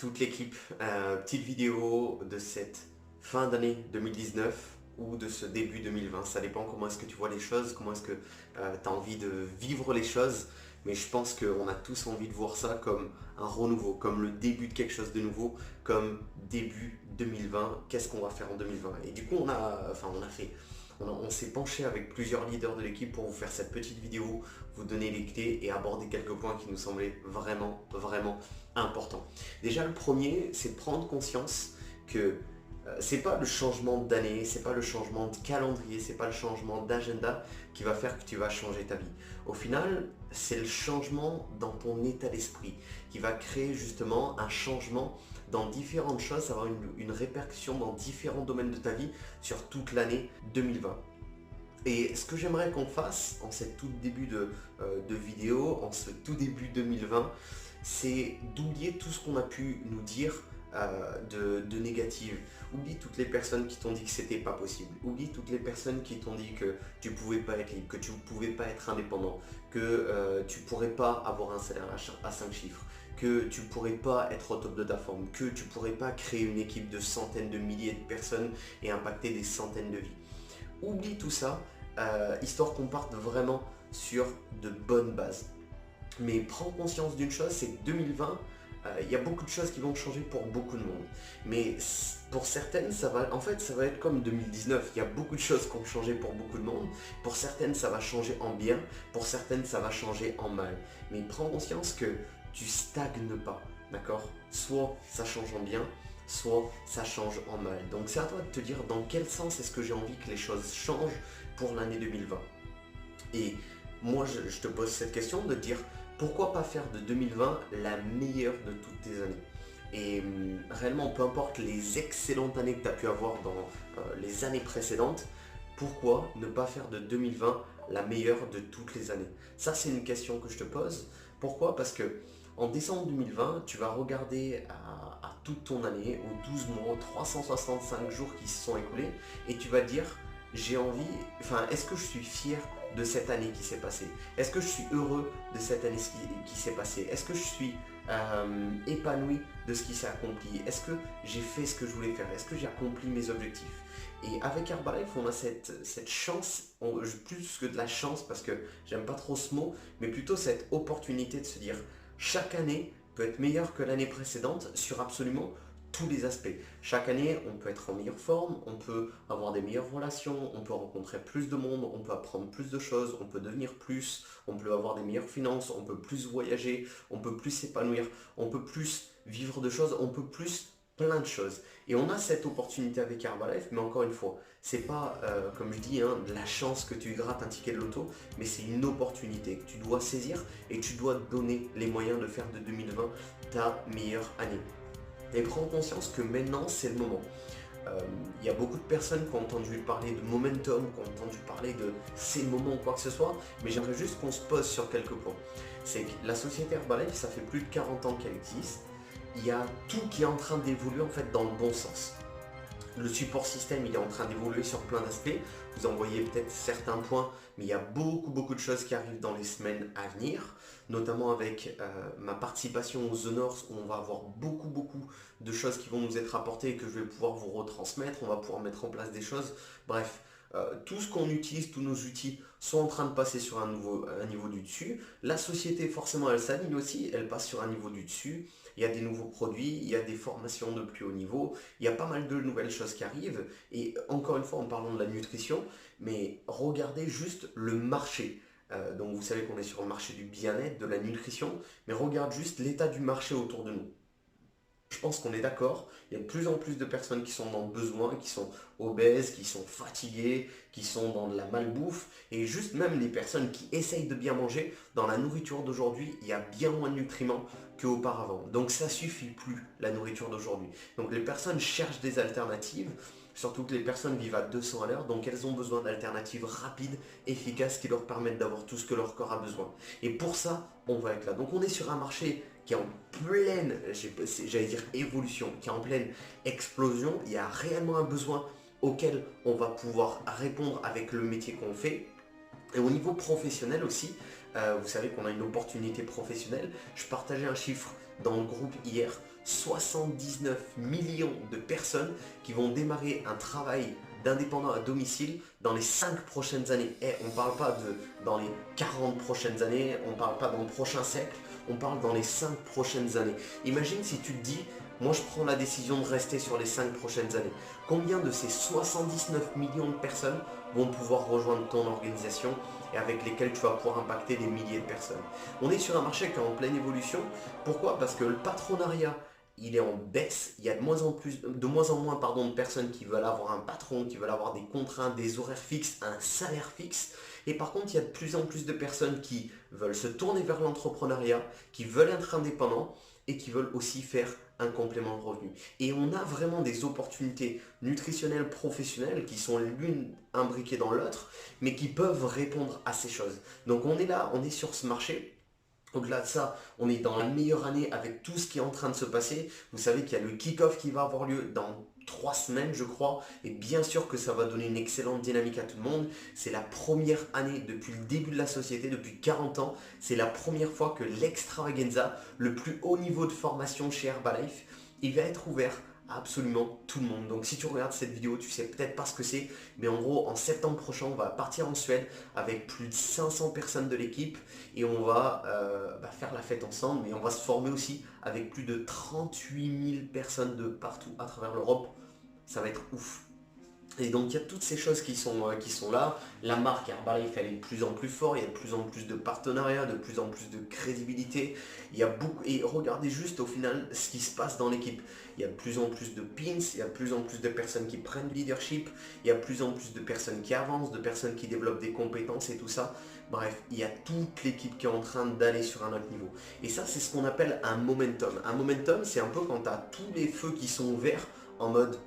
toute l'équipe, petite vidéo de cette fin d'année 2019 ou de ce début 2020. Ça dépend comment est-ce que tu vois les choses, comment est-ce que tu as envie de vivre les choses. Mais je pense qu'on a tous envie de voir ça comme un renouveau, comme le début de quelque chose de nouveau, comme début 2020. Qu'est-ce qu'on va faire en 2020? Et du coup, on s'est penché avec plusieurs leaders de l'équipe pour vous faire cette petite vidéo, vous donner les clés et aborder quelques points qui nous semblaient vraiment, vraiment importants. Déjà, le premier, c'est de prendre conscience que c'est pas le changement d'année, c'est pas le changement de calendrier, c'est pas le changement d'agenda qui va faire que tu vas changer ta vie. Au final, c'est le changement dans ton état d'esprit qui va créer justement un changement dans différentes choses, ça va avoir une répercussion dans différents domaines de ta vie sur toute l'année 2020. Et ce que j'aimerais qu'on fasse en ce tout début de vidéo, en ce tout début 2020, c'est d'oublier tout ce qu'on a pu nous dire de négative. Oublie toutes les personnes qui t'ont dit que c'était pas possible. Oublie toutes les personnes qui t'ont dit que tu pouvais pas être libre, que tu pouvais pas être indépendant, que tu pourrais pas avoir un salaire à 5 chiffres, que tu pourrais pas être au top de ta forme, que tu pourrais pas créer une équipe de centaines de milliers de personnes et impacter des centaines de vies. Oublie tout ça, histoire qu'on parte vraiment sur de bonnes bases. Mais prends conscience d'une chose, c'est que 2020, il y a beaucoup de choses qui vont changer pour beaucoup de monde. Mais pour certaines, ça va être comme 2019. Il y a beaucoup de choses qui ont changé pour beaucoup de monde. Pour certaines, ça va changer en bien. Pour certaines, ça va changer en mal. Mais prends conscience que tu stagnes pas, d'accord? Soit ça change en bien, soit ça change en mal. Donc c'est à toi de te dire dans quel sens est-ce que j'ai envie que les choses changent pour l'année 2020. Et moi, je te pose cette question de te dire pourquoi pas faire de 2020 la meilleure de toutes tes années. Et réellement, peu importe les excellentes années que tu as pu avoir dans les années précédentes, pourquoi ne pas faire de 2020 la meilleure de toutes les années? Ça, c'est une question que je te pose. Pourquoi? Parce que en décembre 2020, tu vas regarder à toute ton année, aux 12 mois, 365 jours qui se sont écoulés, et tu vas te dire, est-ce que je suis fier de cette année qui s'est passée? Est-ce que je suis heureux de cette année qui s'est passée? Est-ce que je suis épanoui de ce qui s'est accompli? Est-ce que j'ai fait ce que je voulais faire? Est-ce que j'ai accompli mes objectifs? Et avec Herbalife, on a cette chance, plus que de la chance parce que j'aime pas trop ce mot, mais plutôt cette opportunité de se dire chaque année peut être meilleure que l'année précédente sur absolument tous les aspects. Chaque année, on peut être en meilleure forme, on peut avoir des meilleures relations, on peut rencontrer plus de monde, on peut apprendre plus de choses, on peut devenir plus, on peut avoir des meilleures finances, on peut plus voyager, on peut plus s'épanouir, on peut plus vivre de choses, on peut plus plein de choses. Et on a cette opportunité avec Herbalife, mais encore une fois, c'est pas, comme je dis, de la chance que tu grattes un ticket de loto, mais c'est une opportunité que tu dois saisir et tu dois te donner les moyens de faire de 2020 ta meilleure année. Et prends conscience que maintenant, c'est le moment. Il y a beaucoup de personnes qui ont entendu parler de momentum, qui ont entendu parler de c'est le moment ou quoi que ce soit, mais j'aimerais juste qu'on se pose sur quelques points. C'est que la société Herbalife, ça fait plus de 40 ans qu'elle existe. Il y a tout qui est en train d'évoluer en fait dans le bon sens. Le support système, il est en train d'évoluer sur plein d'aspects. Vous en voyez peut-être certains points, mais il y a beaucoup de choses qui arrivent dans les semaines à venir, notamment avec ma participation aux Honors, où on va avoir beaucoup de choses qui vont nous être apportées et que je vais pouvoir vous retransmettre. On va pouvoir mettre en place des choses. Bref, tout ce qu'on utilise, tous nos outils sont en train de passer sur un niveau du dessus. La société, forcément, elle s'aligne aussi, elle passe sur un niveau du dessus. Il y a des nouveaux produits, il y a des formations de plus haut niveau, il y a pas mal de nouvelles choses qui arrivent. Et encore une fois, en parlant de la nutrition, mais regardez juste le marché. Donc vous savez qu'on est sur le marché du bien-être, de la nutrition, mais regarde juste l'état du marché autour de nous. Je pense qu'on est d'accord, il y a de plus en plus de personnes qui sont dans le besoin, qui sont obèses, qui sont fatiguées, qui sont dans de la malbouffe, et juste même les personnes qui essayent de bien manger, dans la nourriture d'aujourd'hui, il y a bien moins de nutriments qu'auparavant. Donc ça suffit plus, la nourriture d'aujourd'hui. Donc les personnes cherchent des alternatives, surtout que les personnes vivent à 200 à l'heure, donc elles ont besoin d'alternatives rapides, efficaces, qui leur permettent d'avoir tout ce que leur corps a besoin. Et pour ça, on va être là. Donc on est sur un marché qui est en pleine, j'allais dire évolution, qui est en pleine explosion. Il y a réellement un besoin auquel on va pouvoir répondre avec le métier qu'on fait. Et au niveau professionnel aussi, vous savez qu'on a une opportunité professionnelle. Je partageais un chiffre dans le groupe hier, 79 millions de personnes qui vont démarrer un travail d'indépendant à domicile dans les 5 prochaines années. Et on ne parle pas de dans les 40 prochaines années, on ne parle pas dans le prochain siècle, on parle dans les 5 prochaines années. Imagine si tu te dis, moi je prends la décision de rester sur les 5 prochaines années. Combien de ces 79 millions de personnes vont pouvoir rejoindre ton organisation et avec lesquelles tu vas pouvoir impacter des milliers de personnes? On est sur un marché qui est en pleine évolution. Pourquoi? Parce que le patronariat, il est en baisse. Il y a de moins en moins de personnes qui veulent avoir un patron, qui veulent avoir des contraintes, des horaires fixes, un salaire fixe. Et par contre, il y a de plus en plus de personnes qui veulent se tourner vers l'entrepreneuriat, qui veulent être indépendants et qui veulent aussi faire un complément de revenu. Et on a vraiment des opportunités nutritionnelles professionnelles qui sont l'une imbriquées dans l'autre, mais qui peuvent répondre à ces choses. Donc on est là, on est sur ce marché. Au-delà de ça, on est dans la meilleure année avec tout ce qui est en train de se passer. Vous savez qu'il y a le kick-off qui va avoir lieu dans 3 semaines, je crois. Et bien sûr que ça va donner une excellente dynamique à tout le monde. C'est la première année depuis le début de la société, depuis 40 ans. C'est la première fois que l'Extravaganza, le plus haut niveau de formation chez Herbalife, il va être ouvert à absolument tout le monde. Donc si tu regardes cette vidéo, tu sais peut-être pas ce que c'est, mais en gros en septembre prochain on va partir en Suède avec plus de 500 personnes de l'équipe et on va faire la fête ensemble, mais on va se former aussi avec plus de 38 000 personnes de partout à travers l'Europe. Ça va être ouf. Et donc il y a toutes ces choses qui sont là. La marque Herbalife, elle est de plus en plus forte, il y a de plus en plus de partenariats, de plus en plus de crédibilité. Il y a beaucoup. Et regardez juste au final ce qui se passe dans l'équipe. Il y a de plus en plus de pins, il y a de plus en plus de personnes qui prennent le leadership, il y a de plus en plus de personnes qui avancent, de personnes qui développent des compétences et tout ça. Bref, il y a toute l'équipe qui est en train d'aller sur un autre niveau. Et ça, c'est ce qu'on appelle un momentum. Un momentum, c'est un peu quand tu as tous les feux qui sont verts en mode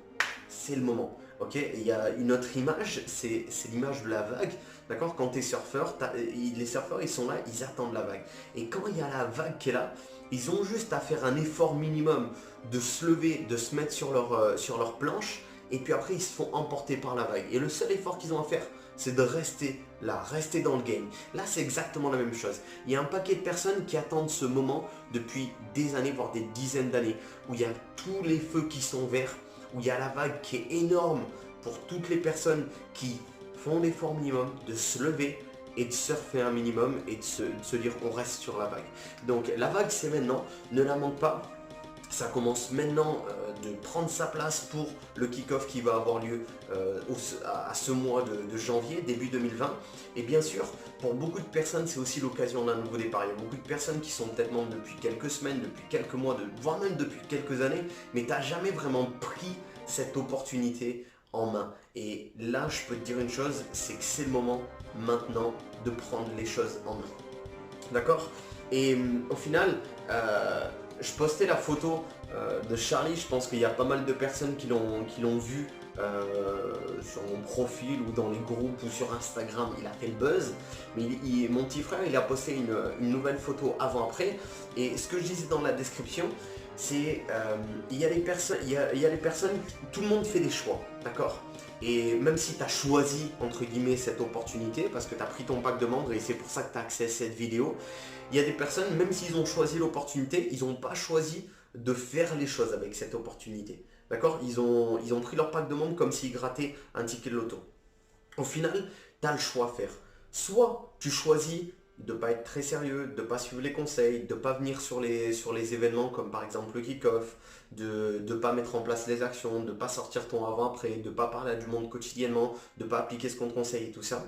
c'est le moment. Ok, il y a une autre image, c'est l'image de la vague. D'accord, quand tu es surfeur, les surfeurs ils sont là, ils attendent la vague. Et quand il y a la vague qui est là, ils ont juste à faire un effort minimum de se lever, de se mettre sur leur planche, et puis après ils se font emporter par la vague. Et le seul effort qu'ils ont à faire, c'est de rester là, rester dans le game. Là c'est exactement la même chose. Il y a un paquet de personnes qui attendent ce moment depuis des années, voire des dizaines d'années, où il y a tous les feux qui sont verts, où il y a la vague qui est énorme pour toutes les personnes qui font l'effort minimum de se lever et de surfer un minimum et de se dire on reste sur la vague. Donc la vague c'est maintenant, ne la manque pas. Ça commence maintenant de prendre sa place pour le kick-off qui va avoir lieu à ce mois de janvier, début 2020. Et bien sûr, pour beaucoup de personnes, c'est aussi l'occasion d'un nouveau départ. Il y a beaucoup de personnes qui sont peut-être membres depuis quelques semaines, depuis quelques mois, voire même depuis quelques années, mais tu n'as jamais vraiment pris cette opportunité en main. Et là, je peux te dire une chose, c'est que c'est le moment maintenant de prendre les choses en main. D'accord? Et au final, je postais la photo de Charlie, je pense qu'il y a pas mal de personnes qui l'ont vu sur mon profil ou dans les groupes ou sur Instagram, il a fait le buzz. Mais mon petit frère, il a posté une nouvelle photo avant-après. Et ce que je disais dans la description, c'est il y a les personnes, tout le monde fait des choix, d'accord? Et même si tu as choisi, entre guillemets, cette opportunité, parce que tu as pris ton pack de membres et c'est pour ça que tu as accès à cette vidéo, il y a des personnes, même s'ils ont choisi l'opportunité, ils n'ont pas choisi de faire les choses avec cette opportunité. D'accord? Ils ont pris leur pack de membres comme s'ils grattaient un ticket de loto. Au final, tu as le choix à faire. Soit tu choisis de ne pas être très sérieux, de ne pas suivre les conseils, de ne pas venir sur les événements comme par exemple le kick-off, de ne pas mettre en place les actions, de ne pas sortir ton avant-après, de ne pas parler à du monde quotidiennement, de ne pas appliquer ce qu'on te conseille et tout ça.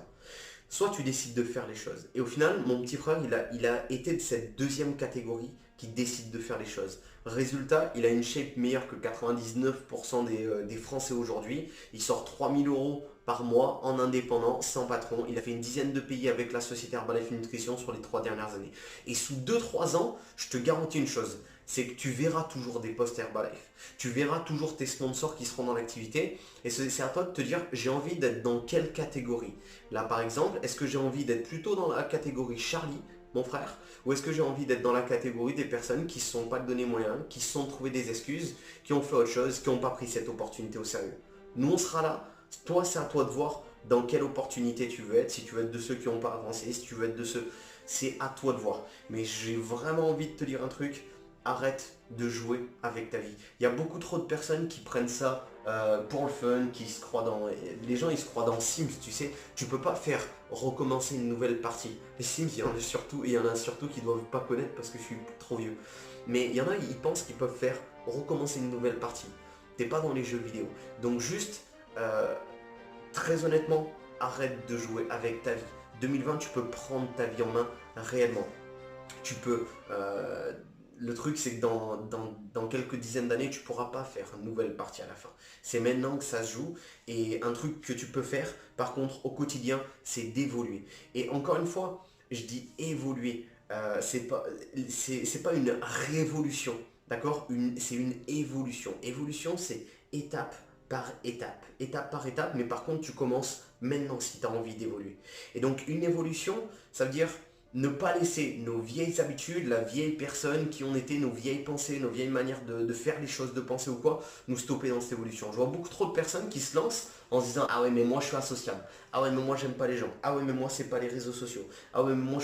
Soit tu décides de faire les choses. Et au final, mon petit frère, il a été de cette deuxième catégorie qui décide de faire les choses. Résultat, il a une shape meilleure que 99% des Français aujourd'hui. Il sort 3 000 € par mois en indépendant, sans patron. Il a fait une dizaine de pays avec la société Herbalife Nutrition sur les 3 dernières années. Et sous 2-3 ans, je te garantis une chose, c'est que tu verras toujours des posts Herbalife. Tu verras toujours tes sponsors qui seront dans l'activité. Et c'est à toi de te dire, j'ai envie d'être dans quelle catégorie. Là par exemple, est-ce que j'ai envie d'être plutôt dans la catégorie Charlie, mon frère, ou est-ce que j'ai envie d'être dans la catégorie des personnes qui ne se sont pas donné moyen, qui se sont trouvées des excuses, qui ont fait autre chose, qui n'ont pas pris cette opportunité au sérieux. Nous on sera là, toi c'est à toi de voir dans quelle opportunité tu veux être, si tu veux être de ceux qui n'ont pas avancé, si tu veux être de ceux... C'est à toi de voir. Mais j'ai vraiment envie de te dire un truc, arrête de jouer avec ta vie. Il y a beaucoup trop de personnes qui prennent ça pour le fun, qui se croient dans... Les gens ils se croient dans Sims, tu sais. Tu peux pas faire recommencer une nouvelle partie. Les Sims, il y en a surtout qui doivent pas connaître parce que je suis trop vieux. Mais il y en a, ils pensent qu'ils peuvent faire recommencer une nouvelle partie. T'es pas dans les jeux vidéo. Donc juste, très honnêtement, arrête de jouer avec ta vie. 2020, tu peux prendre ta vie en main réellement. Tu peux... le truc, c'est que dans quelques dizaines d'années, tu ne pourras pas faire une nouvelle partie à la fin. C'est maintenant que ça se joue. Et un truc que tu peux faire, par contre, au quotidien, c'est d'évoluer. Et encore une fois, je dis évoluer. C'est pas une révolution. D'accord? C'est une évolution. Évolution, c'est étape par étape. Étape par étape, mais par contre, tu commences maintenant si tu as envie d'évoluer. Et donc, une évolution, ça veut dire ne pas laisser nos vieilles habitudes, la vieille personne qui ont été, nos vieilles pensées, nos vieilles manières de faire les choses, de penser ou quoi, nous stopper dans cette évolution. Je vois beaucoup trop de personnes qui se lancent en se disant ah ouais mais moi je suis asocial, ah ouais mais moi j'aime pas les gens, ah ouais mais moi c'est pas les réseaux sociaux, ah ouais mais moi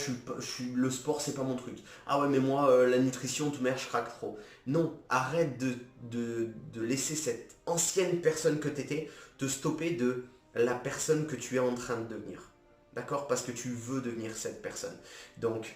le sport c'est pas mon truc, ah ouais mais moi la nutrition tout merde je craque trop. Non, arrête de laisser cette ancienne personne que tu étais te stopper de la personne que tu es en train de devenir. D'accord? Parce que tu veux devenir cette personne. Donc,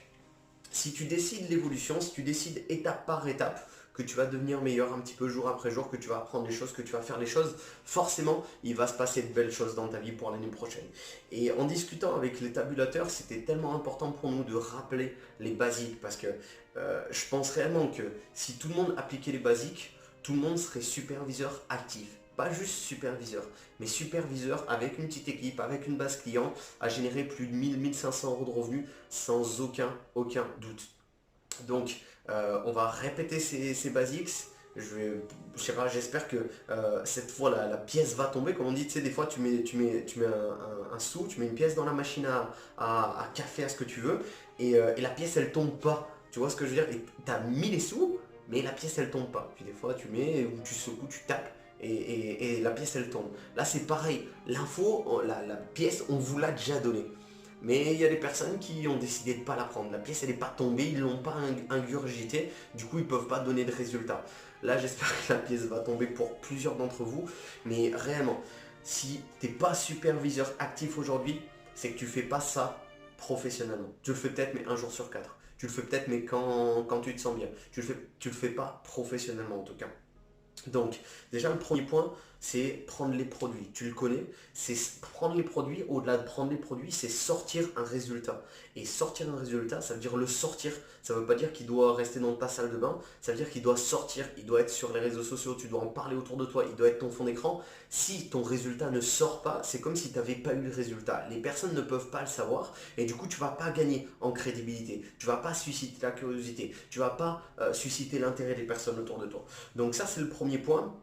si tu décides l'évolution, si tu décides étape par étape, que tu vas devenir meilleur un petit peu jour après jour, que tu vas apprendre les choses, que tu vas faire les choses, forcément, il va se passer de belles choses dans ta vie pour l'année prochaine. Et en discutant avec les tabulateurs, c'était tellement important pour nous de rappeler les basiques, parce que je pense réellement que si tout le monde appliquait les basiques, tout le monde serait superviseur actif. Pas juste superviseur, mais superviseur avec une petite équipe, avec une base client, à générer plus de 1000-1500 euros de revenus sans aucun doute. Donc, on va répéter ces basics. Je sais pas, j'espère que cette fois la pièce va tomber. Comme on dit, tu sais, des fois tu mets un sou, tu mets une pièce dans la machine à café, à ce que tu veux, et la pièce elle tombe pas. Tu vois ce que je veux dire? Et tu as mis les sous, mais la pièce elle tombe pas. Puis des fois tu mets, ou tu secoues, tu tapes. Et la pièce elle tombe. Là c'est pareil, l'info, la pièce on vous l'a déjà donnée. Mais il y a des personnes qui ont décidé de ne pas la prendre. La pièce elle n'est pas tombée, ils ne l'ont pas ingurgitée, du coup ils ne peuvent pas donner de résultat. Là j'espère que la pièce va tomber pour plusieurs d'entre vous. Mais réellement, si tu n'es pas superviseur actif aujourd'hui, c'est que tu ne fais pas ça professionnellement. Tu le fais peut-être mais un jour sur quatre. Tu le fais peut-être mais quand tu te sens bien. Tu le fais pas professionnellement en tout cas. Donc, déjà le premier point, c'est prendre les produits. Tu le connais, c'est prendre les produits. Au-delà de prendre les produits, c'est sortir un résultat. Et sortir un résultat, ça veut dire le sortir. Ça ne veut pas dire qu'il doit rester dans ta salle de bain. Ça veut dire qu'il doit sortir, il doit être sur les réseaux sociaux, tu dois en parler autour de toi, il doit être ton fond d'écran. Si ton résultat ne sort pas, c'est comme si tu n'avais pas eu le résultat. Les personnes ne peuvent pas le savoir et du coup, tu ne vas pas gagner en crédibilité. Tu ne vas pas susciter la curiosité. Tu ne vas pas susciter l'intérêt des personnes autour de toi. Donc ça, c'est le premier point.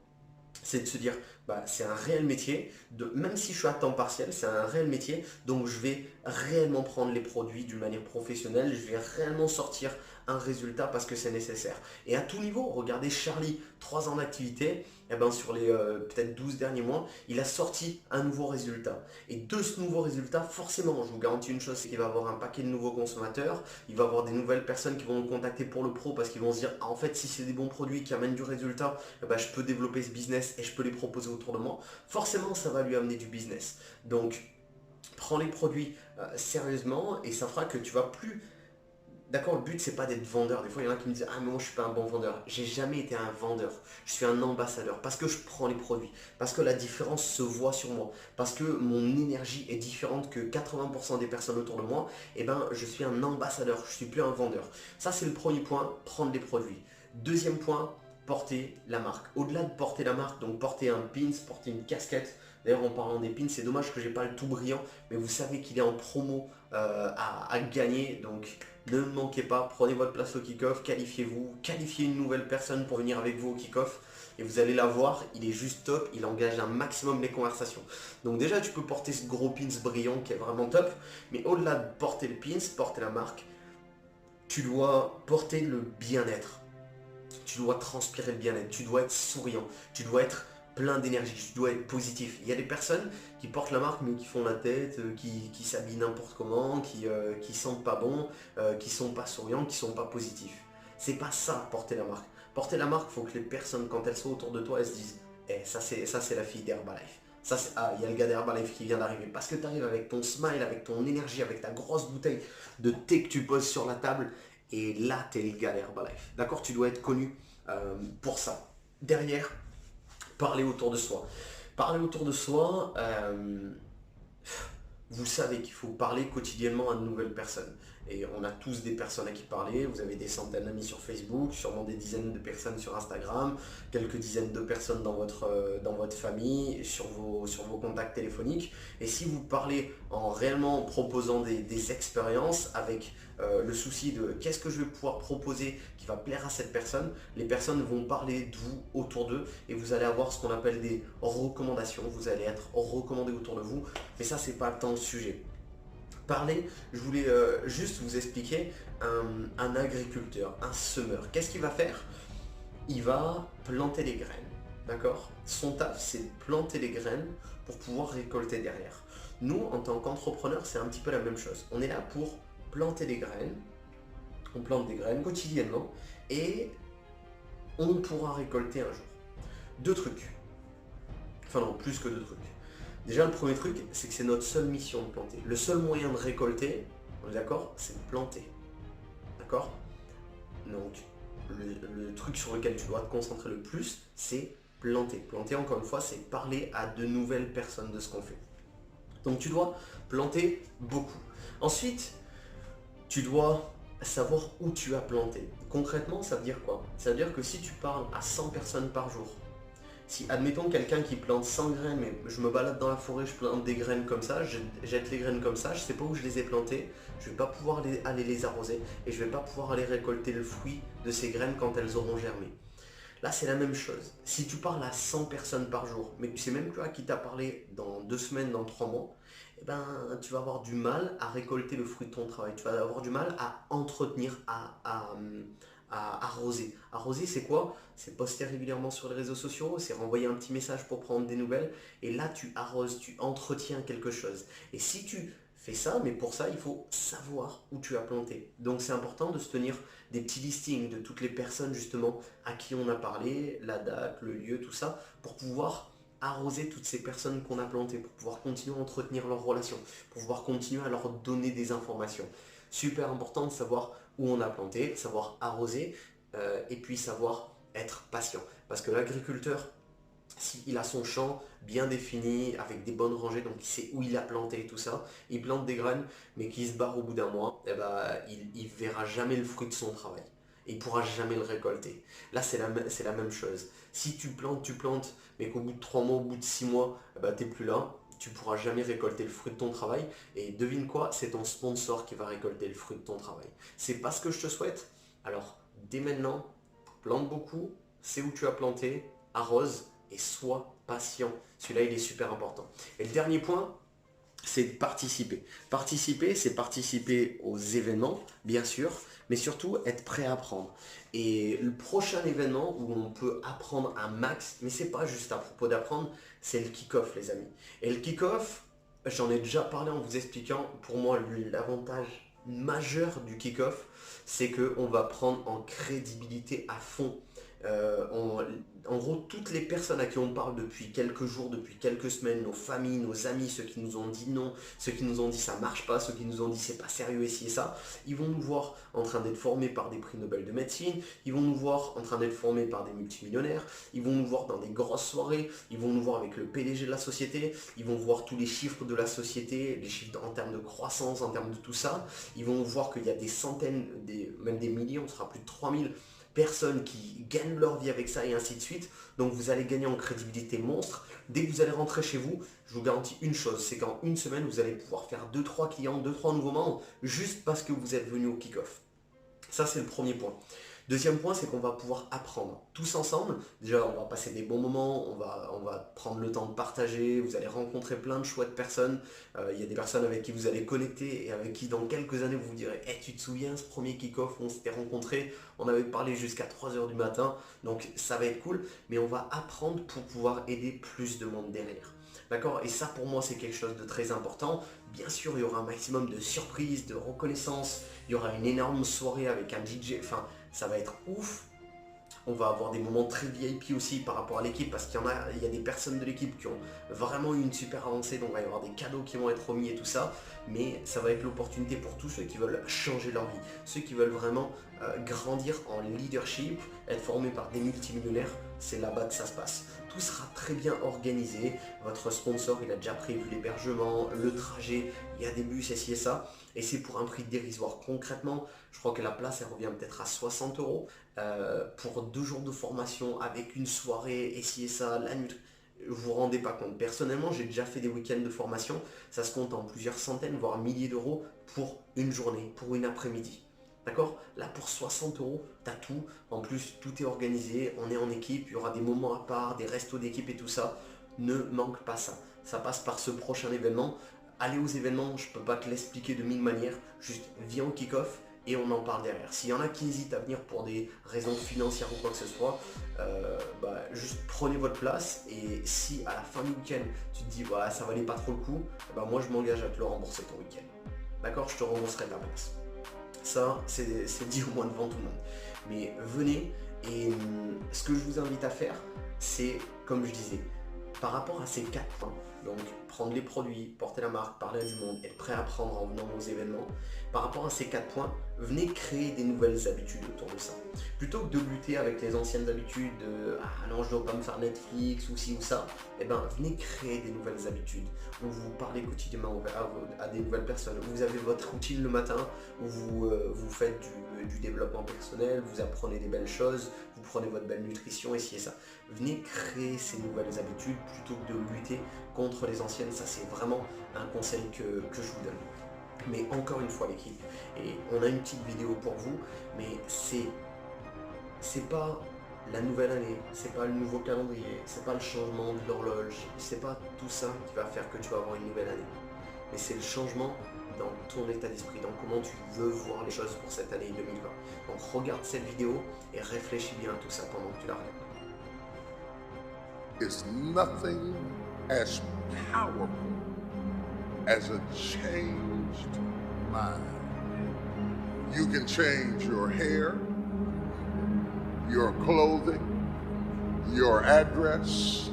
C'est de se dire, c'est un réel métier, même si je suis à temps partiel, c'est un réel métier, donc je vais réellement prendre les produits d'une manière professionnelle, je vais réellement sortir un résultat parce que c'est nécessaire. Et à tout niveau, regardez Charlie, 3 ans d'activité, sur les peut-être 12 derniers mois, il a sorti un nouveau résultat. Et de ce nouveau résultat, forcément, je vous garantis une chose, c'est qu'il va avoir un paquet de nouveaux consommateurs, il va avoir des nouvelles personnes qui vont le contacter pour le pro parce qu'ils vont se dire, en fait, si c'est des bons produits qui amènent du résultat, je peux développer ce business et je peux les proposer autour de moi. Forcément, ça va lui amener du business. Donc, prends les produits sérieusement et ça fera que tu vas plus... D'accord, le but c'est pas d'être vendeur. Des fois il y en a qui me disent ah mais moi je suis pas un bon vendeur. J'ai jamais été un vendeur. Je suis un ambassadeur parce que je prends les produits, parce que la différence se voit sur moi, parce que mon énergie est différente que 80% des personnes autour de moi. Je suis un ambassadeur. Je suis plus un vendeur. Ça c'est le premier point, prendre les produits. Deuxième point, porter la marque. Au-delà de porter la marque, donc porter un pins, porter une casquette. D'ailleurs en parlant des pins, c'est dommage que j'ai pas le tout brillant, mais vous savez qu'il est en promo à gagner, donc ne manquez pas, prenez votre place au kick-off, qualifiez-vous, qualifiez une nouvelle personne pour venir avec vous au kick-off et vous allez la voir, il est juste top, il engage un maximum les conversations. Donc déjà tu peux porter ce gros pins brillant qui est vraiment top, mais au-delà de porter le pins, porter la marque, tu dois porter le bien-être. Tu dois transpirer le bien-être, tu dois être souriant, tu dois être plein d'énergie, tu dois être positif. Il y a des personnes qui portent la marque mais qui font la tête, qui s'habillent n'importe comment, qui sentent pas bon, qui sont pas souriants, qui sont pas positifs. C'est pas ça porter la marque. Porter la marque, il faut que les personnes, quand elles sont autour de toi, elles se disent ça c'est la fille d'Herbalife. Il y a le gars d'Herbalife qui vient d'arriver. Parce que tu arrives avec ton smile, avec ton énergie, avec ta grosse bouteille de thé que tu poses sur la table. Et là, tu es le gars d'Herbalife. D'accord? Tu dois être connu pour ça. Derrière, parler autour de soi. Parler autour de soi, vous savez qu'il faut parler quotidiennement à de nouvelles personnes. Et on a tous des personnes à qui parler, vous avez des centaines d'amis sur Facebook, sûrement des dizaines de personnes sur Instagram, quelques dizaines de personnes dans votre famille, sur vos contacts téléphoniques. Et si vous parlez en réellement proposant des expériences avec le souci de qu'est-ce que je vais pouvoir proposer qui va plaire à cette personne, les personnes vont parler de vous autour d'eux et vous allez avoir ce qu'on appelle des recommandations, vous allez être recommandé autour de vous, mais ça c'est pas tant le sujet. Parler, je voulais juste vous expliquer un agriculteur, un semeur. Qu'est-ce qu'il va faire? Il va planter les graines, d'accord? Son taf, c'est de planter les graines pour pouvoir récolter derrière. Nous, en tant qu'entrepreneurs, c'est un petit peu la même chose. On est là pour planter des graines, on plante des graines quotidiennement et on pourra récolter un jour. Deux trucs. Enfin non, plus que deux trucs. Déjà, le premier truc, c'est que c'est notre seule mission de planter. Le seul moyen de récolter, on est d'accord, c'est de planter. D'accord? Donc, le truc sur lequel tu dois te concentrer le plus, c'est planter. Planter, encore une fois, c'est parler à de nouvelles personnes de ce qu'on fait. Donc, tu dois planter beaucoup. Ensuite, tu dois savoir où tu as planté. Concrètement, ça veut dire quoi? Ça veut dire que si tu parles à 100 personnes par jour, si, admettons, quelqu'un qui plante 100 graines, mais je me balade dans la forêt, je plante des graines comme ça, je jette les graines comme ça, je ne sais pas où je les ai plantées, je ne vais pas pouvoir aller les arroser et je ne vais pas pouvoir aller récolter le fruit de ces graines quand elles auront germé. Là, c'est la même chose. Si tu parles à 100 personnes par jour, mais tu sais même plus à qui t'as parlé dans 2 semaines, dans 3 mois, eh ben, tu vas avoir du mal à récolter le fruit de ton travail. Tu vas avoir du mal à entretenir, à arroser. Arroser, c'est quoi? C'est poster régulièrement sur les réseaux sociaux, c'est renvoyer un petit message pour prendre des nouvelles. Et là, tu arroses, tu entretiens quelque chose. Et si tu fais ça, mais pour ça, il faut savoir où tu as planté. Donc, c'est important de se tenir des petits listings de toutes les personnes justement à qui on a parlé, la date, le lieu, tout ça, pour pouvoir arroser toutes ces personnes qu'on a plantées, pour pouvoir continuer à entretenir leurs relations, pour pouvoir continuer à leur donner des informations. Super important de savoir où on a planté, savoir arroser et puis savoir être patient. Parce que l'agriculteur, s'il a son champ bien défini, avec des bonnes rangées, donc il sait où il a planté et tout ça, il plante des graines, mais qu'il se barre au bout d'un mois, eh ben, il verra jamais le fruit de son travail. Et il ne pourra jamais le récolter. Là, c'est la même chose. Si tu plantes, mais qu'au bout de 3 mois, au bout de 6 mois, eh ben, tu n'es plus là, tu ne pourras jamais récolter le fruit de ton travail. Et devine quoi, c'est ton sponsor qui va récolter le fruit de ton travail. C'est pas ce que je te souhaite. Alors, dès maintenant, plante beaucoup, sais où tu as planté, arrose et sois patient. Celui-là, il est super important. Et le dernier point, c'est de participer. Participer, c'est participer aux événements, bien sûr, mais surtout être prêt à apprendre. Et le prochain événement où on peut apprendre un max, mais c'est pas juste à propos d'apprendre, c'est le kick-off, les amis. Et le kick-off, j'en ai déjà parlé en vous expliquant, pour moi, l'avantage majeur du kick-off, c'est qu'on va prendre en crédibilité à fond. En gros, toutes les personnes à qui on parle depuis quelques jours, depuis quelques semaines, nos familles, nos amis, ceux qui nous ont dit non, ceux qui nous ont dit ça marche pas, ceux qui nous ont dit c'est pas sérieux et ci et ça, ils vont nous voir en train d'être formés par des prix Nobel de médecine, ils vont nous voir en train d'être formés par des multimillionnaires, ils vont nous voir dans des grosses soirées, ils vont nous voir avec le PDG de la société, ils vont voir tous les chiffres de la société, les chiffres en termes de croissance, en termes de tout ça, ils vont voir qu'il y a des centaines, même des millions, on sera plus de 3000 personnes qui gagnent leur vie avec ça et ainsi de suite. Donc vous allez gagner en crédibilité monstre. Dès que vous allez rentrer chez vous, je vous garantis une chose, c'est qu'en une semaine, vous allez pouvoir faire 2-3 clients, 2-3 nouveaux membres juste parce que vous êtes venu au kick-off. Ça, c'est le premier point. Deuxième point, c'est qu'on va pouvoir apprendre tous ensemble. Déjà, on va passer des bons moments, on va prendre le temps de partager, vous allez rencontrer plein de chouettes personnes. Il y a des personnes avec qui vous allez connecter et avec qui dans quelques années vous vous direz hey, tu te souviens ce premier kick-off où on s'était rencontrés, on avait parlé jusqu'à 3h du matin, donc ça va être cool, mais on va apprendre pour pouvoir aider plus de monde derrière. D'accord? Et ça pour moi c'est quelque chose de très important. Bien sûr il y aura un maximum de surprises, de reconnaissance, il y aura une énorme soirée avec un DJ, enfin ça va être ouf. On va avoir des moments très VIP aussi par rapport à l'équipe parce qu'il y a des personnes de l'équipe qui ont vraiment eu une super avancée, donc il va y avoir des cadeaux qui vont être remis et tout ça, mais ça va être l'opportunité pour tous ceux qui veulent changer leur vie, ceux qui veulent vraiment grandir en leadership, être formés par des multimillionnaires, c'est là-bas que ça se passe. Tout sera très bien organisé, votre sponsor il a déjà prévu l'hébergement, le trajet, il y a des bus, ci et ça, et c'est pour un prix dérisoire. Concrètement, je crois que la place elle revient peut-être à 60 € pour 2 jours de formation avec une soirée, et ci et ça, la nuit. Vous vous rendez pas compte. Personnellement, j'ai déjà fait des week-ends de formation, ça se compte en plusieurs centaines, voire milliers d'euros pour une journée, pour une après-midi. D'accord? Là pour 60 €, tu as tout. En plus, tout est organisé, on est en équipe, il y aura des moments à part, des restos d'équipe et tout ça. Ne manque pas ça. Ça passe par ce prochain événement. Allez aux événements, je ne peux pas te l'expliquer de 1000 manières. Juste viens au kick-off et on en parle derrière. S'il y en a qui hésitent à venir pour des raisons financières ou quoi que ce soit, juste prenez votre place et si à la fin du week-end tu te dis bah, ça valait pas trop le coup, moi je m'engage à te le rembourser ton week-end. D'accord? Je te rembourserai ta place. Ça, c'est dit au moins devant tout le monde. Mais venez et ce que je vous invite à faire, c'est, comme je disais, par rapport à ces 4 points, donc prendre les produits, porter la marque, parler à du monde, être prêt à apprendre en venant aux événements, par rapport à ces 4 points, venez créer des nouvelles habitudes autour de ça. Plutôt que de lutter avec les anciennes habitudes de « Ah non, je dois pas me faire Netflix ou ci ou ça », venez créer des nouvelles habitudes où vous parlez quotidiennement à des nouvelles personnes, où vous avez votre routine le matin, où vous faites du développement personnel, vous apprenez des belles choses, vous prenez votre belle nutrition et ci et ça. Venez créer ces nouvelles habitudes plutôt que de lutter contre les anciennes. Ça c'est vraiment un conseil que je vous donne. Mais encore une fois l'équipe, et on a une petite vidéo pour vous, mais c'est pas la nouvelle année, c'est pas le nouveau calendrier, c'est pas le changement de l'horloge, c'est pas tout ça qui va faire que tu vas avoir une nouvelle année. Mais c'est le changement dans ton état d'esprit, dans comment tu veux voir les choses pour cette année 2020. Donc regarde cette vidéo et réfléchis bien à tout ça pendant que tu la regardes. It's nothing as powerful as a changed mind. You can change your hair, your clothing, your address,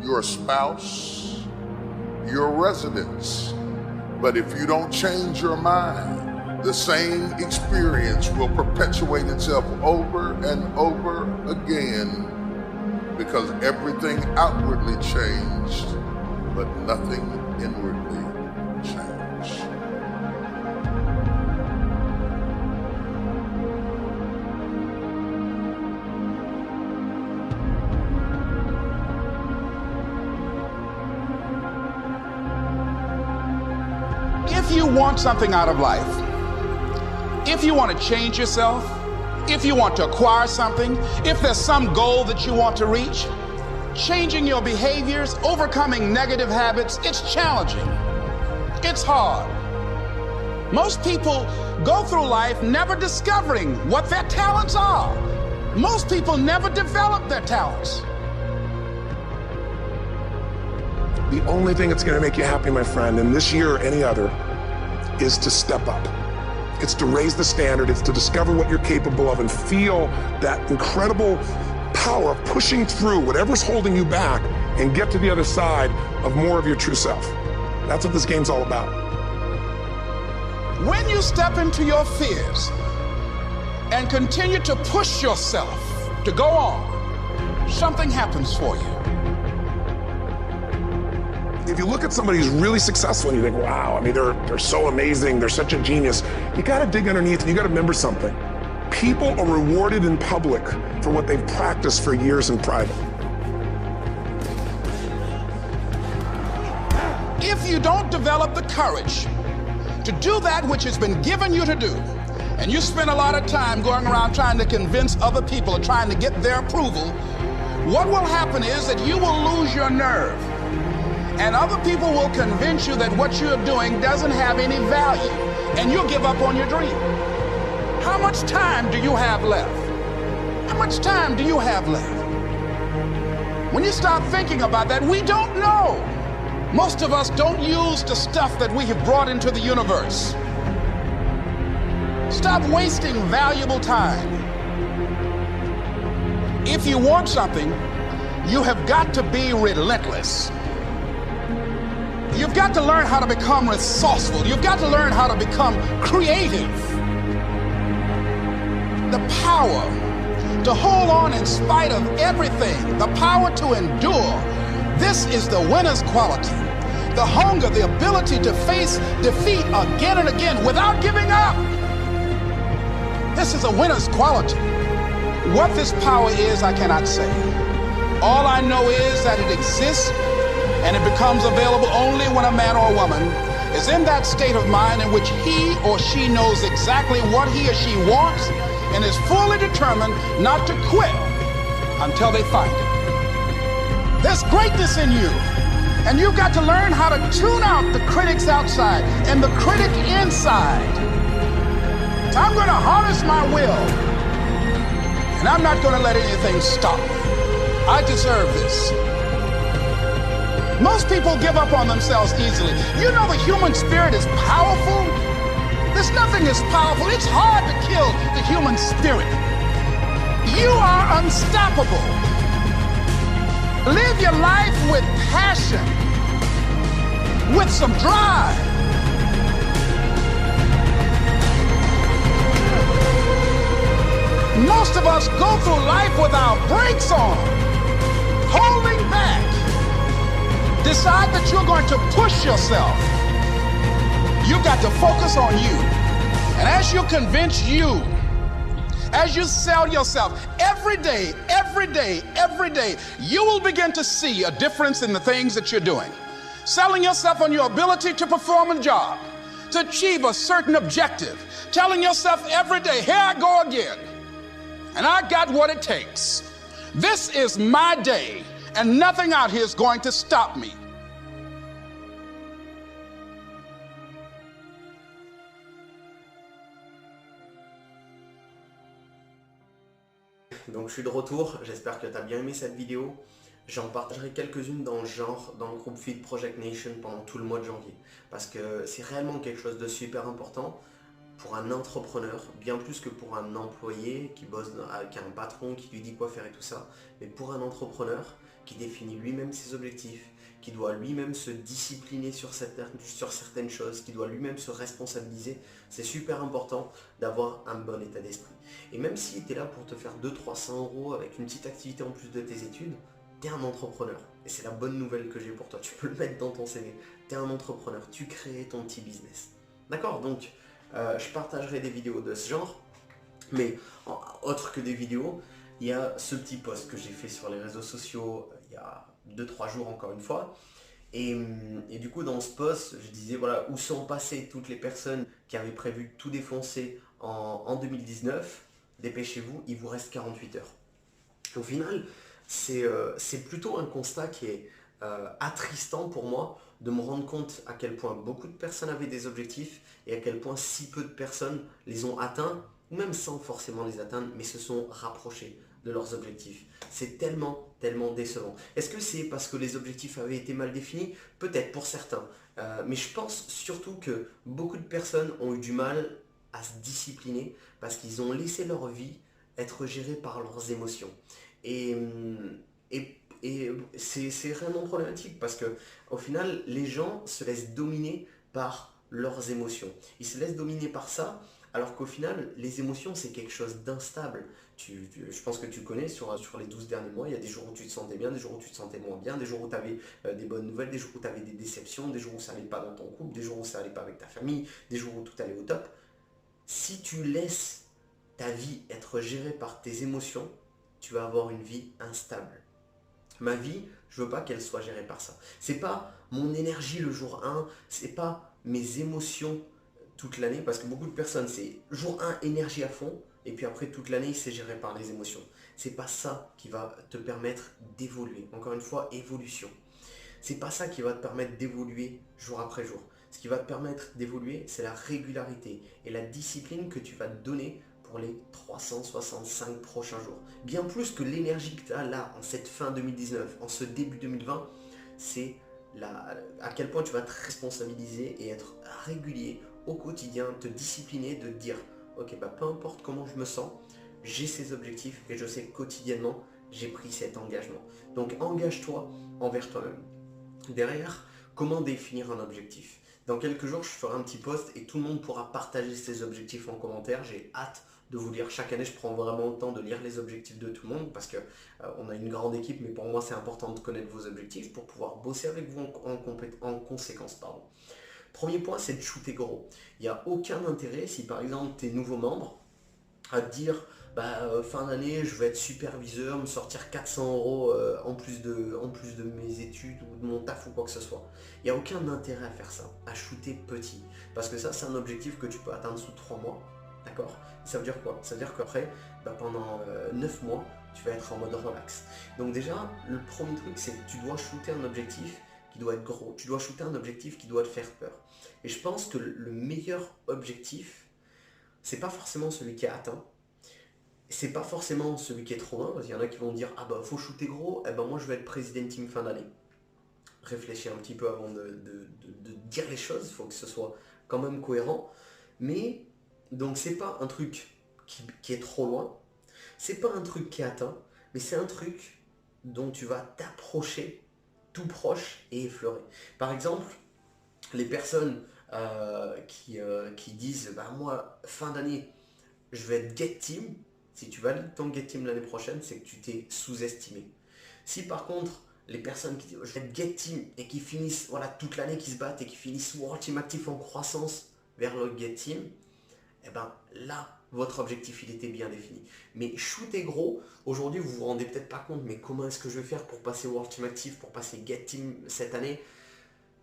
your spouse, your residence. But if you don't change your mind, the same experience will perpetuate itself over and over again because everything outwardly changed, but nothing inwardly changed. If you want something out of life, if you want to change yourself, if you want to acquire something, if there's some goal that you want to reach, changing your behaviors, overcoming negative habits, it's challenging. It's hard. Most people go through life never discovering what their talents are. Most people never develop their talents. The only thing that's going to make you happy, my friend, in this year or any other, is to step up. It's to raise the standard. It's to discover what you're capable of and feel that incredible power of pushing through whatever's holding you back and get to the other side of more of your true self. That's what this game's all about. When you step into your fears and continue to push yourself to go on, something happens for you. If you look at somebody who's really successful and you think, wow, I mean, they're so amazing, they're such a genius, you gotta dig underneath and you gotta remember something. People are rewarded in public for what they've practiced for years in private. If you don't develop the courage to do that which has been given you to do, and you spend a lot of time going around trying to convince other people or trying to get their approval, what will happen is that you will lose your nerve. And other people will convince you that what you're doing doesn't have any value, and you'll give up on your dream. How much time do you have left? How much time do you have left? When you start thinking about that, we don't know. Most of us don't use the stuff that we have brought into the universe. Stop wasting valuable time. If you want something, you have got to be relentless. You've got to learn how to become resourceful. You've got to learn how to become creative. The power to hold on in spite of everything, the power to endure. This is the winner's quality. The hunger, the ability to face defeat again and again without giving up. This is a winner's quality. What this power is, I cannot say. All I know is that it exists, and it becomes available only when a man or a woman is in that state of mind in which he or she knows exactly what he or she wants and is fully determined not to quit until they find it. There's greatness in you, and you've got to learn how to tune out the critics outside and the critic inside. I'm going to harness my will, and I'm not going to let anything stop me. I deserve this. Most people give up on themselves easily. You know the human spirit is powerful. There's nothing as powerful. It's hard to kill the human spirit. You are unstoppable. Live your life with passion, with some drive. Most of us go through life with our brakes on, holding back. Decide that you're going to push yourself. You've got to focus on you. And as you convince you, as you sell yourself every day, you will begin to see a difference in the things that you're doing. Selling yourself on your ability to perform a job, to achieve a certain objective. Telling yourself every day, here I go again. And I got what it takes. This is my day, and nothing out here is going to stop me. Donc je suis de retour, j'espère que tu as bien aimé cette vidéo. J'en partagerai quelques-unes dans le genre, dans le groupe Feed Project Nation pendant tout le mois de janvier. Parce que c'est réellement quelque chose de super important pour un entrepreneur, bien plus que pour un employé qui bosse avec un patron qui lui dit quoi faire et tout ça. Mais pour un entrepreneur qui définit lui-même ses objectifs, qui doit lui-même se discipliner sur certaines choses, qui doit lui-même se responsabiliser, c'est super important d'avoir un bon état d'esprit. Et même si tu es là pour te faire 200-300 € avec une petite activité en plus de tes études, tu es un entrepreneur. Et c'est la bonne nouvelle que j'ai pour toi, tu peux le mettre dans ton CV. Tu es un entrepreneur, tu crées ton petit business. D'accord? Donc, je partagerai des vidéos de ce genre, mais autre que des vidéos, il y a ce petit post que j'ai fait sur les réseaux sociaux il y a 2-3 jours encore une fois. Et du coup dans ce post, je disais voilà où sont passées toutes les personnes qui avaient prévu de tout défoncer en 2019. Dépêchez-vous, il vous reste 48 heures. Au final, c'est plutôt un constat qui est attristant pour moi de me rendre compte à quel point beaucoup de personnes avaient des objectifs et à quel point si peu de personnes les ont atteints, ou même sans forcément les atteindre, mais se sont rapprochés de leurs objectifs. C'est tellement décevant. Est-ce que c'est parce que les objectifs avaient été mal définis? Peut-être pour certains. Mais je pense surtout que beaucoup de personnes ont eu du mal à se discipliner parce qu'ils ont laissé leur vie être gérée par leurs émotions. Et c'est vraiment problématique parce que au final, les gens se laissent dominer par leurs émotions. Ils se laissent dominer par ça, alors qu'au final, les émotions, c'est quelque chose d'instable. Je pense que tu connais, sur les 12 derniers mois, il y a des jours où tu te sentais bien, des jours où tu te sentais moins bien, des jours où tu avais des bonnes nouvelles, des jours où tu avais des déceptions, des jours où ça n'allait pas dans ton couple, des jours où ça n'allait pas avec ta famille, des jours où tout allait au top. Si tu laisses ta vie être gérée par tes émotions, tu vas avoir une vie instable. Ma vie, je veux pas qu'elle soit gérée par ça. C'est pas mon énergie le jour 1, c'est pas mes émotions toute l'année, parce que beaucoup de personnes, c'est jour 1, énergie à fond, et puis après toute l'année, c'est géré par les émotions. C'est pas ça qui va te permettre d'évoluer. Encore une fois, évolution. C'est pas ça qui va te permettre d'évoluer jour après jour. Ce qui va te permettre d'évoluer, c'est la régularité et la discipline que tu vas te donner pour les 365 prochains jours. Bien plus que l'énergie que tu as là, en cette fin 2019, en ce début 2020, c'est à quel point tu vas te responsabiliser et être régulier au quotidien, te discipliner, de te dire, ok, peu importe comment je me sens, j'ai ces objectifs et je sais que quotidiennement, j'ai pris cet engagement. Donc engage-toi envers toi-même. Derrière, comment définir un objectif? Dans quelques jours, je ferai un petit post et tout le monde pourra partager ses objectifs en commentaire. J'ai hâte de vous lire. Chaque année, je prends vraiment le temps de lire les objectifs de tout le monde parce qu'on a une grande équipe, mais pour moi, c'est important de connaître vos objectifs pour pouvoir bosser avec vous en conséquence. Premier point, c'est de shooter gros. Il n'y a aucun intérêt si par exemple, tu es nouveau membre à te dire fin d'année je vais être superviseur, me sortir 400 € en plus de mes études ou de mon taf ou quoi que ce soit. Il n'y a aucun intérêt à faire ça, à shooter petit. Parce que ça c'est un objectif que tu peux atteindre sous 3 mois. D'accord? Ça veut dire quoi? Ça veut dire qu'après, pendant 9 mois, tu vas être en mode relax. Donc déjà, le premier truc c'est que tu dois shooter un objectif qui doit être gros. Tu dois shooter un objectif qui doit te faire peur. Et je pense que le meilleur objectif, c'est pas forcément celui qui est atteint, c'est pas forcément celui qui est trop loin, parce qu'il y en a qui vont dire faut shooter gros, moi je vais être président team fin d'année. Réfléchis un petit peu avant de dire les choses, il faut que ce soit quand même cohérent. Mais donc c'est pas un truc qui est trop loin, c'est pas un truc qui est atteint, mais c'est un truc dont tu vas t'approcher tout proche et effleurer. Par exemple, les personnes qui disent moi fin d'année je vais être get team, si tu valides ton get team l'année prochaine, c'est que tu t'es sous-estimé. Si par contre les personnes qui disent je vais être get team et qui finissent toute l'année qui se battent et qui finissent World Team Actif en croissance vers le get team, là votre objectif il était bien défini. Mais shooter gros, aujourd'hui vous vous rendez peut-être pas compte, mais comment est-ce que je vais faire pour passer World Team Actif, pour passer get team cette année?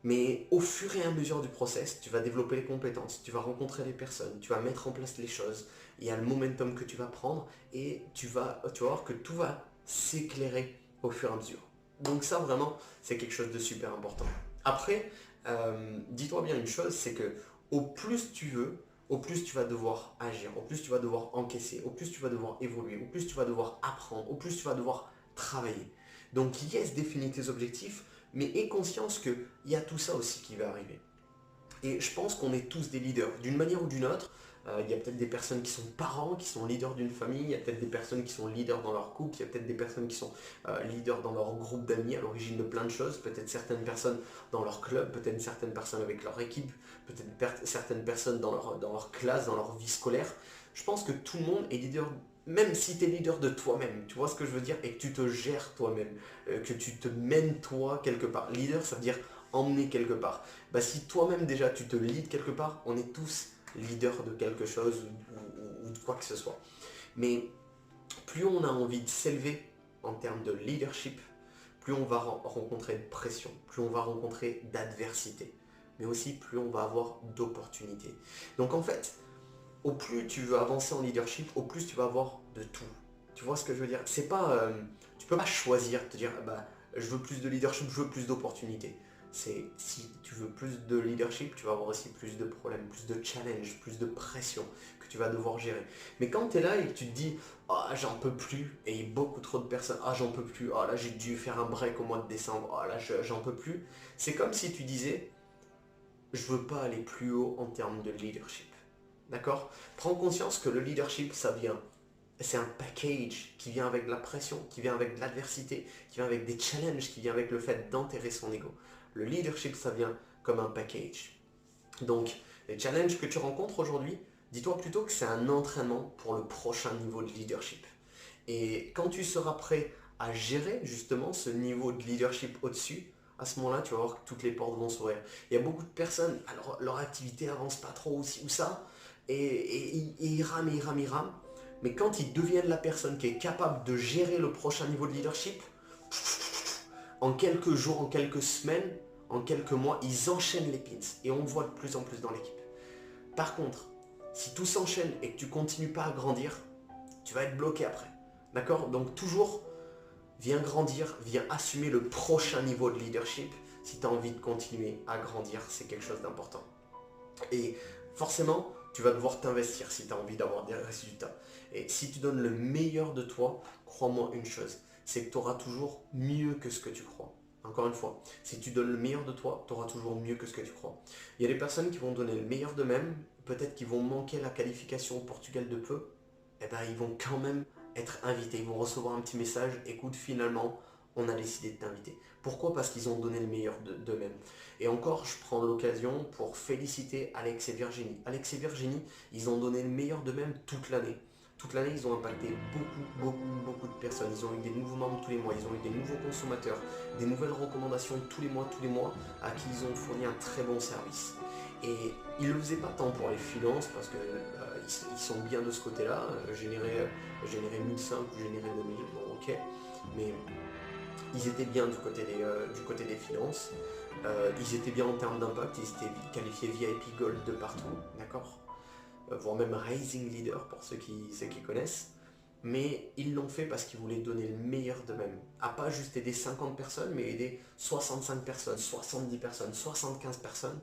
Mais au fur et à mesure du process, tu vas développer les compétences, tu vas rencontrer les personnes, tu vas mettre en place les choses, il y a le momentum que tu vas prendre et tu vas voir que tout va s'éclairer au fur et à mesure. Donc ça vraiment, c'est quelque chose de super important. Après, dis-toi bien une chose, c'est que au plus tu veux, au plus tu vas devoir agir, au plus tu vas devoir encaisser, au plus tu vas devoir évoluer, au plus tu vas devoir apprendre, au plus tu vas devoir travailler. Donc yes, définis tes objectifs, mais aie conscience qu'il y a tout ça aussi qui va arriver. Et je pense qu'on est tous des leaders, d'une manière ou d'une autre. Il y a peut-être des personnes qui sont parents, qui sont leaders d'une famille, il y a peut-être des personnes qui sont leaders dans leur couple, il y a peut-être des personnes qui sont leaders dans leur groupe d'amis, à l'origine de plein de choses, peut-être certaines personnes dans leur club, peut-être certaines personnes avec leur équipe, peut-être certaines personnes dans leur classe, dans leur vie scolaire. Je pense que tout le monde est leader, même si tu es leader de toi-même, tu vois ce que je veux dire, et que tu te gères toi-même, que tu te mènes toi quelque part. Leader, ça veut dire emmener quelque part. Si toi-même déjà tu te leads quelque part, on est tous leader de quelque chose ou de quoi que ce soit. Mais plus on a envie de s'élever en termes de leadership, plus on va rencontrer de pression, plus on va rencontrer d'adversité, mais aussi plus on va avoir d'opportunités. Donc en fait, au plus tu veux avancer en leadership, au plus tu vas avoir de tout. Tu vois ce que je veux dire? C'est pas, tu peux pas choisir, te dire je veux plus de leadership, je veux plus d'opportunités. C'est si tu veux plus de leadership, tu vas avoir aussi plus de problèmes, plus de challenges, plus de pression que tu vas devoir gérer. Mais quand tu es là et que tu te dis j'en peux plus, et il y a beaucoup trop de personnes, j'en peux plus, là j'ai dû faire un break au mois de décembre, là j'en peux plus, c'est comme si tu disais je veux pas aller plus haut en termes de leadership. D'accord? Prends conscience que le leadership, c'est un package qui vient avec de la pression, qui vient avec de l'adversité, qui vient avec des challenges, qui vient avec le fait d'enterrer son ego. Le leadership, ça vient comme un package. Donc, les challenges que tu rencontres aujourd'hui, dis-toi plutôt que c'est un entraînement pour le prochain niveau de leadership. Et quand tu seras prêt à gérer justement ce niveau de leadership au-dessus, à ce moment-là, tu vas voir que toutes les portes vont s'ouvrir. Il y a beaucoup de personnes, alors leur activité avance pas trop aussi ou ça, et ils rament, mais quand ils deviennent la personne qui est capable de gérer le prochain niveau de leadership, en quelques jours, en quelques semaines, en quelques mois, ils enchaînent les pins. Et on le voit de plus en plus dans l'équipe. Par contre, si tout s'enchaîne et que tu continues pas à grandir, tu vas être bloqué après. D'accord? Donc toujours, viens grandir, viens assumer le prochain niveau de leadership. Si tu as envie de continuer à grandir, c'est quelque chose d'important. Et forcément, tu vas devoir t'investir si tu as envie d'avoir des résultats. Et si tu donnes le meilleur de toi, crois-moi une chose, c'est que tu auras toujours mieux que ce que tu crois. Encore une fois, si tu donnes le meilleur de toi, tu auras toujours mieux que ce que tu crois. Il y a des personnes qui vont donner le meilleur d'eux-mêmes, peut-être qu'ils vont manquer la qualification au Portugal de peu, et ben ils vont quand même être invités, ils vont recevoir un petit message, écoute, finalement, on a décidé de t'inviter. Pourquoi? Parce qu'ils ont donné le meilleur d'eux-mêmes. Et encore, je prends l'occasion pour féliciter Alex et Virginie. Alex et Virginie, ils ont donné le meilleur d'eux-mêmes toute l'année. Toute l'année, ils ont impacté beaucoup de personnes. Ils ont eu des nouveaux membres tous les mois, ils ont eu des nouveaux consommateurs, des nouvelles recommandations tous les mois, à qui ils ont fourni un très bon service. Et ils ne le faisaient pas tant pour les finances, parce que ils sont bien de ce côté-là, générer 1005 ou générer 2000, bon ok, mais ils étaient bien du côté des finances, ils étaient bien en termes d'impact, ils étaient qualifiés VIP Gold de partout, d'accord, voire même Rising Leader pour ceux qui connaissent, mais ils l'ont fait parce qu'ils voulaient donner le meilleur d'eux-mêmes, à pas juste aider 50 personnes, mais aider 65 personnes, 70 personnes, 75 personnes,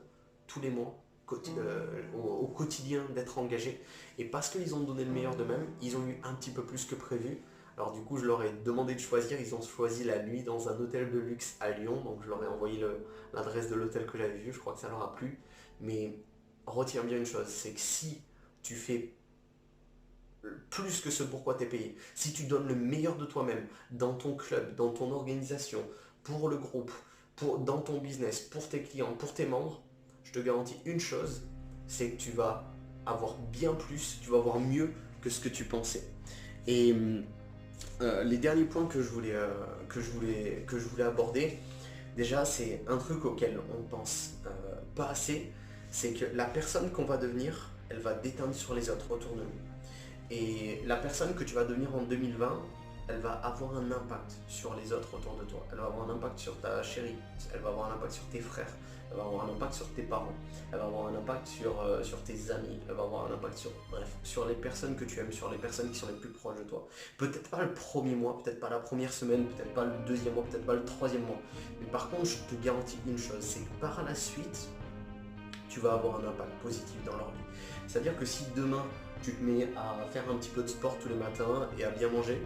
tous les mois, au quotidien d'être engagés, et parce qu'ils ont donné le meilleur d'eux-mêmes, ils ont eu un petit peu plus que prévu. Alors du coup, je leur ai demandé de choisir, ils ont choisi la nuit dans un hôtel de luxe à Lyon, donc je leur ai envoyé l'adresse de l'hôtel que j'avais vu, je crois que ça leur a plu, mais retiens bien une chose, c'est que si tu fais plus que ce pourquoi tu es payé, si tu donnes le meilleur de toi-même dans ton club, dans ton organisation, pour le groupe, dans ton business, pour tes clients, pour tes membres, je te garantis une chose, c'est que tu vas avoir bien plus, tu vas avoir mieux que ce que tu pensais. Et les derniers points que je voulais aborder, déjà c'est un truc auquel on pense pas assez, c'est que la personne qu'on va devenir, elle va déteindre sur les autres autour de nous. Et la personne que tu vas devenir en 2020, elle va avoir un impact sur les autres autour de toi. Elle va avoir un impact sur ta chérie, elle va avoir un impact sur tes frères, elle va avoir un impact sur tes parents, elle va avoir un impact sur tes amis, elle va avoir un impact sur les personnes que tu aimes, sur les personnes qui sont les plus proches de toi. Peut-être pas le premier mois, peut-être pas la première semaine, peut-être pas le deuxième mois, peut-être pas le troisième mois. Mais par contre, je te garantis une chose, c'est que par la suite, tu vas avoir un impact positif dans leur vie. C'est-à-dire que si demain, tu te mets à faire un petit peu de sport tous les matins et à bien manger,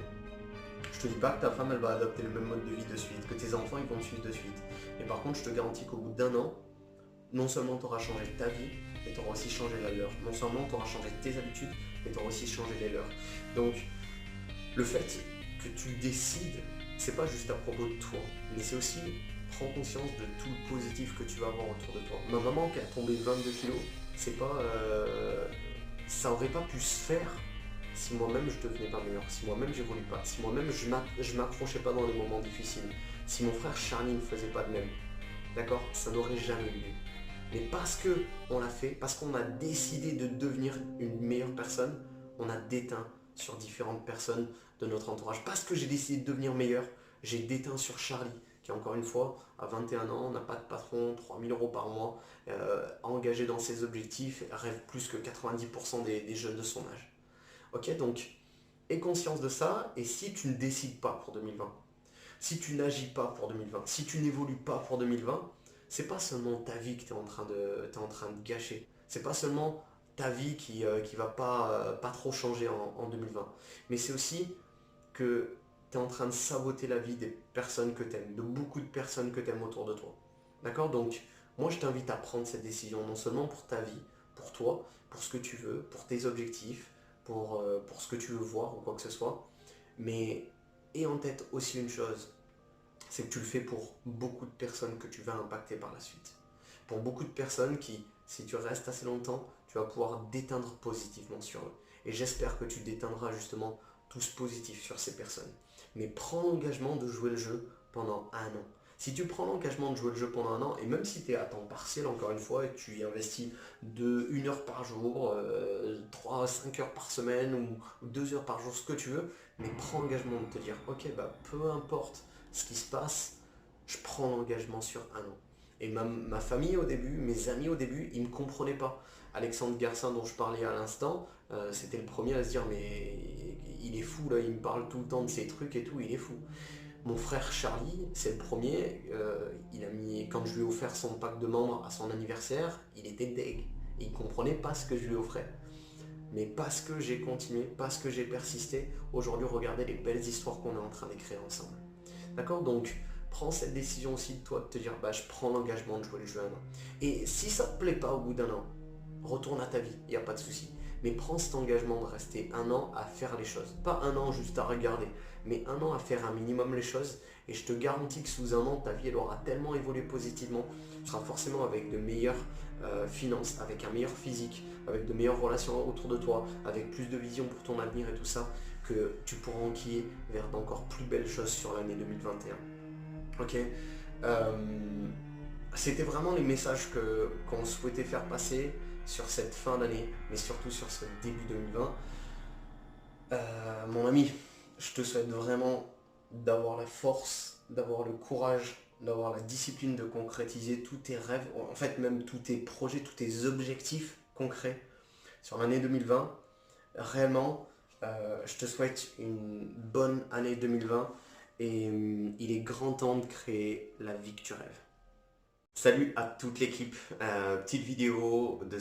je te dis pas que ta femme elle va adopter le même mode de vie de suite, que tes enfants ils vont te suivre de suite. Mais par contre je te garantis qu'au bout d'un an, non seulement tu auras changé ta vie, mais tu auras aussi changé la leur. Non seulement tu auras changé tes habitudes, mais tu auras aussi changé les leurs. Donc le fait que tu décides, c'est pas juste à propos de toi, mais c'est aussi prends conscience de tout le positif que tu vas avoir autour de toi. Ma maman qui a tombé 22 kilos, c'est pas... ça aurait pas pu se faire si moi-même je devenais pas meilleur, si moi-même j'évolue pas, si moi-même je m'accrochais pas dans les moments difficiles, si mon frère Charlie ne faisait pas de même, d'accord, ça n'aurait jamais eu lieu. Mais parce que on l'a fait, parce qu'on a décidé de devenir une meilleure personne, on a déteint sur différentes personnes de notre entourage. Parce que j'ai décidé de devenir meilleur, j'ai déteint sur Charlie, qui encore une fois, à 21 ans, n'a pas de patron, 3000 € par mois, engagé dans ses objectifs, rêve plus que 90% des jeunes de son âge. Ok, donc, aie conscience de ça, et si tu ne décides pas pour 2020, si tu n'agis pas pour 2020, si tu n'évolues pas pour 2020, c'est pas seulement ta vie que tu es en train de gâcher, c'est pas seulement ta vie qui va pas trop changer en 2020, mais c'est aussi que tu es en train de saboter la vie des personnes que tu aimes, de beaucoup de personnes que tu aimes autour de toi. D'accord? Donc, moi je t'invite à prendre cette décision, non seulement pour ta vie, pour toi, pour ce que tu veux, pour tes objectifs, pour ce que tu veux voir ou quoi que ce soit, mais aie en tête aussi une chose, c'est que tu le fais pour beaucoup de personnes que tu vas impacter par la suite. Pour beaucoup de personnes qui, si tu restes assez longtemps, tu vas pouvoir déteindre positivement sur eux. Et j'espère que tu déteindras justement tout ce positif sur ces personnes. Mais prends l'engagement de jouer le jeu pendant un an. Si tu prends l'engagement de jouer le jeu pendant un an, et même si tu es à temps partiel encore une fois, et que tu y investis de 1 heure par jour, 3 à 5 heures par semaine, ou 2 heures par jour, ce que tu veux, mais prends l'engagement de te dire, ok, bah, peu importe ce qui se passe, je prends l'engagement sur un an. Et ma famille au début, mes amis au début, ils ne me comprenaient pas. Alexandre Garcin dont je parlais à l'instant, c'était le premier à se dire mais il est fou là, il me parle tout le temps de ces trucs et tout, il est fou. Mon frère Charlie, c'est le premier, quand je lui ai offert son pack de membres à son anniversaire, il était deg. Et il ne comprenait pas ce que je lui offrais. Mais parce que j'ai continué, parce que j'ai persisté, aujourd'hui regardez les belles histoires qu'on est en train d'écrire ensemble. D'accord? Donc prends cette décision aussi de toi, de te dire bah je prends l'engagement de jouer le jeu 1 an. Et si ça ne te plaît pas au bout d'un an, retourne à ta vie, il n'y a pas de souci. Mais prends cet engagement de rester 1 an à faire les choses. Pas 1 an juste à regarder, mais 1 an à faire un minimum les choses. Et je te garantis que sous 1 an, ta vie elle aura tellement évolué positivement. Tu seras forcément avec de meilleures finances, avec un meilleur physique, avec de meilleures relations autour de toi, avec plus de vision pour ton avenir et tout ça, que tu pourras enquiller vers d'encore plus belles choses sur l'année 2021. Ok, c'était vraiment les messages qu'on souhaitait faire passer sur cette fin d'année, mais surtout sur ce début 2020. Mon ami, je te souhaite vraiment d'avoir la force, d'avoir le courage, d'avoir la discipline de concrétiser tous tes rêves, en fait même tous tes projets, tous tes objectifs concrets sur l'année 2020. Réellement, je te souhaite une bonne année 2020 et il est grand temps de créer la vie que tu rêves. Salut à toute l'équipe, petite vidéo de...